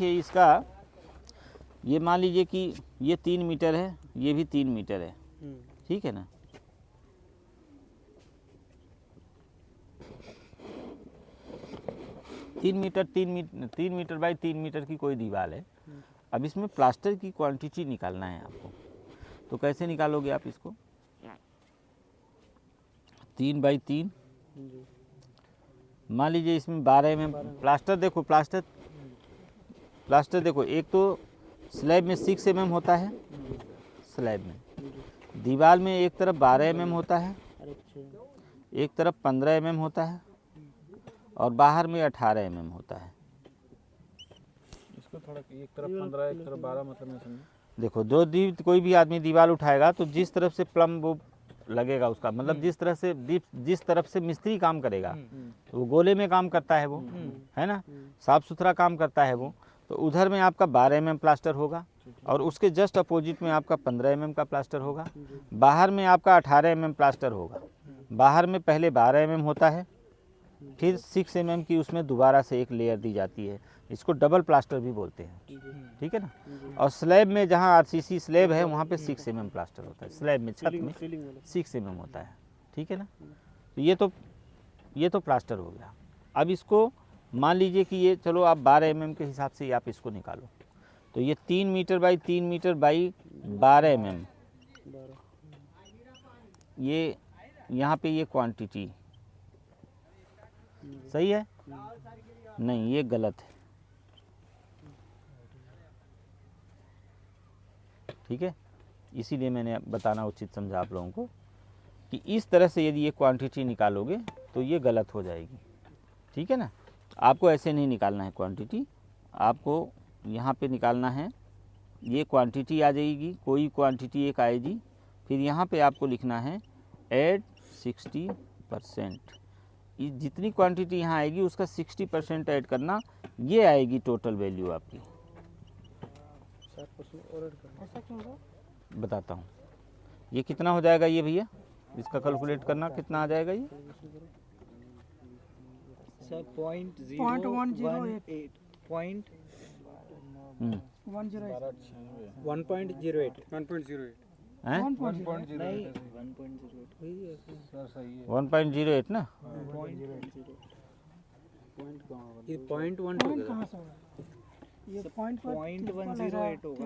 ये इसका ये मान लीजिए कि ये 3 मीटर है, ये भी 3 मीटर है, ठीक है ना। तीन मीटर बाई 3 मीटर की कोई दीवार है। अब इसमें प्लास्टर की क्वांटिटी निकालना है आपको, तो कैसे निकालोगे आप इसको? 3 बाई 3, मान लीजिए इसमें 12 mm प्लास्टर। देखो प्लास्टर देखो, एक तो स्लैब में 6 mm होता है, स्लैब में दीवार में एक तरफ 12 mm होता है, एक तरफ 15 mm होता है और बाहर में 18 mm होता है। इसको थोड़ा एक तरफ 15 एक तरफ 12 मतलब मैं समझ। देखो कोई भी आदमी दीवार उठाएगा तो जिस तरफ से प्लम वो लगेगा उसका मतलब जिस तरफ से मिस्त्री काम करेगा तो वो गोले में काम करता है, वो है ना, साफ सुथरा काम करता है वो, तो उधर में आपका 12 mm प्लास्टर होगा और उसके जस्ट अपोजिट में आपका 15 mm का प्लास्टर होगा, बाहर में आपका 18 mm प्लास्टर होगा। बाहर में पहले 12 mm होता है, फिर 6 mm की उसमें दोबारा से एक लेयर दी जाती है, इसको डबल प्लास्टर भी बोलते हैं, ठीक है ना। और स्लैब में जहाँ आरसीसी स्लैब है वहाँ पे 6 mm प्लास्टर होता है, स्लैब में छत में 6 mm होता है, ठीक है ना। तो ये तो प्लास्टर हो गया। अब इसको मान लीजिए कि ये चलो आप 12 mm के हिसाब से आप इसको निकालो, तो ये 3 meter by 3 meter by 12 mm, ये यहाँ पे ये क्वांटिटी सही है? नहीं, ये गलत है, ठीक है। इसीलिए मैंने बताना उचित समझा आप लोगों को कि इस तरह से यदि ये क्वांटिटी निकालोगे तो ये गलत हो जाएगी, ठीक है ना। आपको ऐसे नहीं निकालना है क्वांटिटी, आपको यहाँ पे निकालना है, ये क्वांटिटी आ जाएगी, कोई क्वांटिटी एक आएगी, फिर यहाँ पे आपको लिखना है ऐड 60%। जितनी क्वांटिटी यहाँ आएगी उसका 60% ऐड करना, ये आएगी टोटल वैल्यू आपकी। बताता हूँ ये कितना हो जाएगा ये भैया, इसका कैलकुलेट करना कितना आ जाएगा ये। सर 1.08 हैं 1.08 ना, ये 0.1 कहाँ से होगा? ये 0.108 होगा।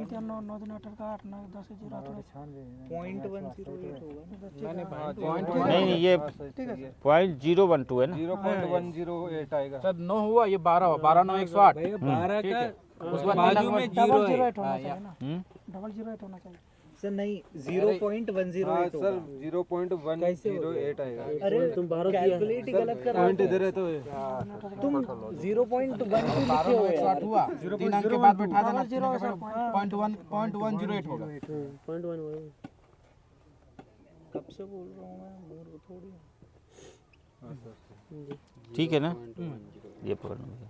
0.108 होगा। नहीं ये 0.012 है ना, 0.108 आएगा सर। 9 हुआ, ये 12 हुआ, 12 9 108। 12 का उसके बाद बाजू में 0 है, डबल 0.8 होना चाहिए सर। नहीं 0.108 सर, 0.108 आएगा। अरे तुम कैलकुलेट ही गलत कर रहे हो। इधर है तो तुम 0.1 हुआ, 3 अंक के बाद बैठा देना, 0.108 होगा। कब से बोल रहा हूँ मैं, बोल थोड़ी। ठीक है ना, ये प्रॉब्लम है,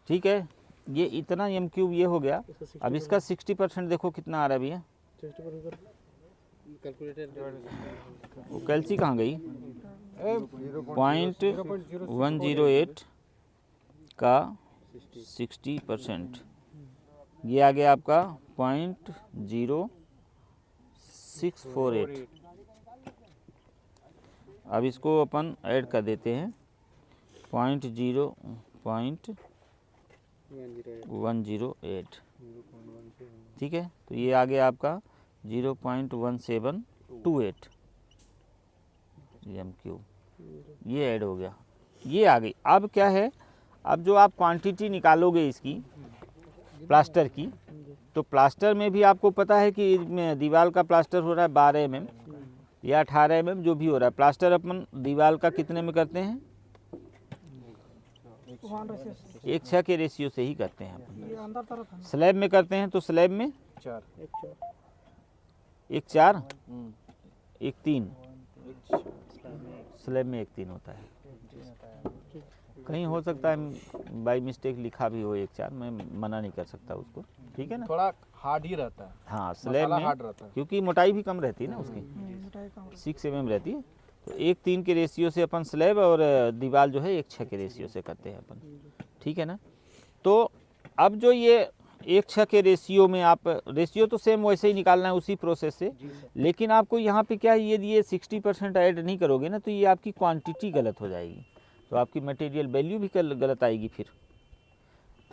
ठीक है। ये इतना m क्यूब ये हो गया। अब इसका 60% देखो कितना आ रहा है भैया, वो कैल्सी कहाँ गई, 0.108 का 60%, ये आ गया आपका 0.0648। अब इसको अपन ऐड कर देते हैं 0.108, ठीक है। तो ये आ गया आपका 0.1728 m³, ये ऐड हो गया, ये आ गई। अब क्या है, अब जो आप क्वांटिटी निकालोगे इसकी प्लास्टर की, तो प्लास्टर में भी आपको पता है कि दीवार का प्लास्टर हो रहा है 12 mm या 18 mm जो भी हो रहा है। प्लास्टर अपन दीवार का कितने में करते हैं, 1:6 के रेशियो से ही करते हैं अपन। स्लैब में करते हैं तो स्लैब में 1:4, 1:3, स्लैब में 1:3 होता है। कहीं हो सकता है बाई मिस्टेक लिखा भी हो 1:4, मैं मना नहीं कर सकता उसको, ठीक है ना। थोड़ा हार्ड ही रहता है, हाँ स्लैब में हार्ड रहता है, क्योंकि मोटाई भी कम रहती है ना उसकी, 6 mm रहती है, तो 1:3 के रेशियो से अपन स्लैब और दीवार जो है 1:6 के रेशियो से करते हैं अपन, ठीक है ना। तो अब जो ये 1:6 के रेशियो में आप रेशियो तो सेम वैसे ही निकालना है उसी प्रोसेस से, लेकिन आपको यहाँ पे क्या है, ये 60% ऐड नहीं करोगे ना तो ये आपकी क्वांटिटी गलत हो जाएगी, तो आपकी मटेरियल वैल्यू भी गलत आएगी फिर।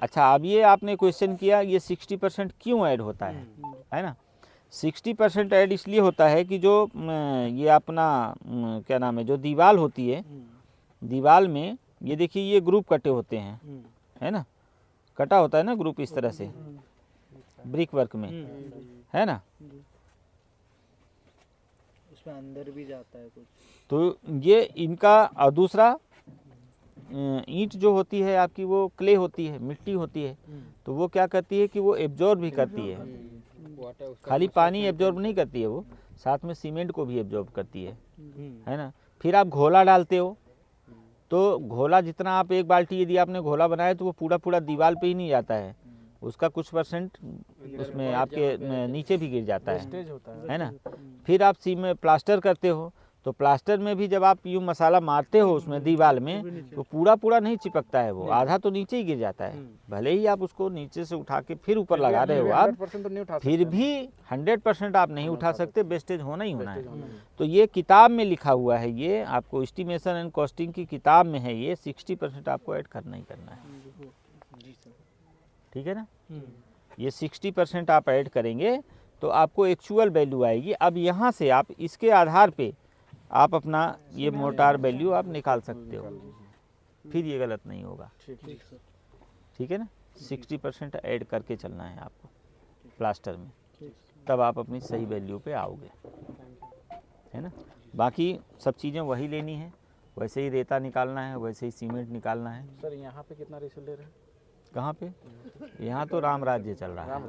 अच्छा, अब ये आपने क्वेश्चन किया ये 60% क्यों ऐड होता है ना। 60% ऐड इसलिए होता है कि जो ये अपना क्या नाम है, जो दीवार होती है, दीवार में ये देखिए ये ग्रुप कटे होते हैं, है ना, कटा होता है ना ग्रुप इस तरह से ब्रिक वर्क में, है ना। उसमें अंदर भी जाता है कुछ। तो ये इनका, और दूसरा ईंट जो होती है आपकी वो क्ले होती है, मिट्टी होती है, तो वो क्या करती है कि वो एब्जॉर्ब भी करती है, खाली पानी एब्जॉर्ब नहीं करती है, वो साथ में सीमेंट को भी एब्जॉर्ब करती है ना। फिर आप घोला डालते हो, तो घोला जितना आप एक बाल्टी यदि आपने घोला बनाया तो वो पूरा पूरा दीवार पे ही नहीं जाता है, उसका कुछ परसेंट उसमें आपके नीचे भी गिर जाता है ना। फिर आप सीमेंट प्लास्टर करते हो, तो प्लास्टर में भी जब आप यूँ मसाला मारते हो उसमें दीवार में, तो पूरा पूरा नहीं चिपकता है, वो आधा तो नीचे ही गिर जाता है, भले ही आप उसको नीचे से उठा के फिर ऊपर लगा रहे हो आप, फिर भी 100% आप नहीं उठा सकते, वेस्टेज होना ही होना है। तो ये किताब में लिखा हुआ है, ये आपको एस्टिमेशन एंड कॉस्टिंग की किताब में है, ये 60% आपको ऐड करना ही करना है, ठीक है ना। ये 60% आप ऐड करेंगे तो आपको एक्चुअल वैल्यू आएगी। अब यहाँ से आप इसके आधार पे आप अपना ये मोटार वैल्यू आप निकाल सकते हो, फिर ये गलत नहीं होगा, ठीक है ना। 60% ऐड करके चलना है आपको प्लास्टर में, तब आप अपनी सही वैल्यू पे आओगे, है ना। बाकी सब चीज़ें वही लेनी है, वैसे ही रेता निकालना है, वैसे ही सीमेंट निकालना है। सर यहाँ पे कितना रेशियो ले रहे हैं? कहाँ पे? यहाँ तो राम राज्य चल रहा है।